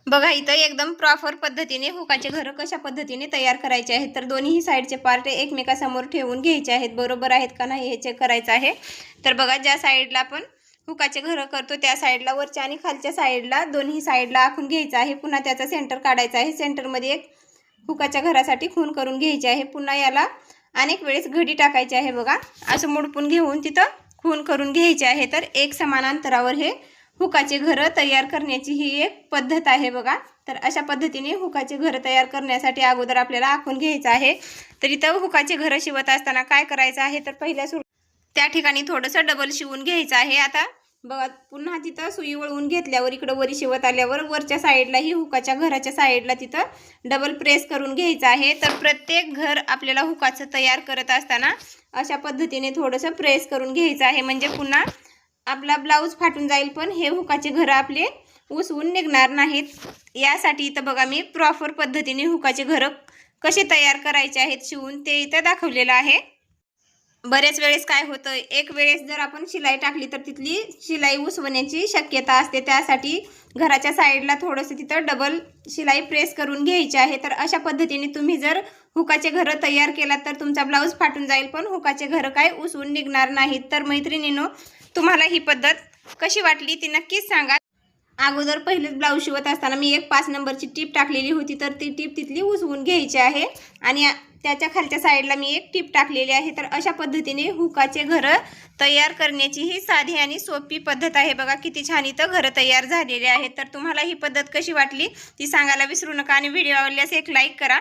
बघा इथं एकदम प्रॉपर पद्धतीने हुकाचे घर कशा पद्धतीने तयार करायचे आहेत। तर दोन्ही साईडचे पार्ट एकमेकासमोर ठेवून घ्यायचे आहेत, बरोबर आहेत का नाही हे चेक करायचं आहे। तर बघा ज्या साईडला आपण हुकाचे घर करतो त्या साईडला वरच्या आणि खालच्या साईडला दोन्ही साईडला आखून घ्यायचं आहे। पुन्हा त्याचा सेंटर काढायचा आहे। सेंटरमध्ये एक हुकाच्या घरासाठी खून करून घ्यायची आहे। पुन्हा याला अनेक वेळेस घडी टाकायची आहे। बघा असं मुडपून घेऊन तिथं खून करून घ्यायचे आहे। तर एक समान अंतरावर हे हुकाचे घर तयार करण्याची ही एक पद्धत आहे बघा। तर अशा पद्धतीने हुकाचे घर तयार करण्यासाठी अगोदर आपल्याला आखून घ्यायचं आहे। तर इथं हुकाचे घर शिवत असताना काय करायचं आहे, तर पहिल्या त्या ठिकाणी थोडंसं डबल शिवून घ्यायचं आहे। आता बघा पुन्हा तिथं सुई वळवून घेतल्यावर इकडं वरी शिवत आल्यावर वरच्या साईडला ही हुकाच्या घराच्या साईडला तिथं डबल प्रेस करून घ्यायचं आहे। तर प्रत्येक घर आपल्याला हुकाचं तयार करत असताना अशा पद्धतीने थोडंसं प्रेस करून घ्यायचं आहे, म्हणजे पुन्हा आपला ब्लाऊज फाटून जाईल पण हे हुकाचे घर आपले उसवून निघणार नाहीत। यासाठी इथं बघा मी प्रॉपर पद्धतीने हुकाचे घर कसे तयार करायचे आहेत शिवून ते इथं दाखवलेलं आहे। बरेच वेळेस काय होतं, एक वेळेस जर आपण शिलाई टाकली तर तिथली शिलाई उसवण्याची शक्यता असते। त्यासाठी घराच्या साईडला थोडंसं तिथं डबल शिलाई प्रेस करून घ्यायची आहे। तर अशा पद्धतीने तुम्ही जर हुकाचे घर तयार केलात तर तुमचा ब्लाऊज फाटून जाईल पण हुकाचे घर काय उसवून निघणार नाहीत। तर मैत्रिणींनो, तुम्हाला ही पद्धत कशी वाटली ती नक्कीच सांगा। अगोदर पहिलेच ब्लाऊज शिवत असताना मी एक 5 नंबरची टीप टाकलेली होती, तर ती टीप तिथली उसवून घ्यायची आहे आणि त्याच्या खालच्या साईडला मी एक टीप टाकलेली आहे। तर अशा पद्धतीने हुकाचे घर तयार करण्याची ही साधी आणि सोपी पद्धत आहे। बघा किती छान इथं घर तयार झालेले आहेत। तर तुम्हाला ही पद्धत कशी वाटली ती सांगायला विसरू नका आणि व्हिडिओ आवडल्यास एक लाईक करा।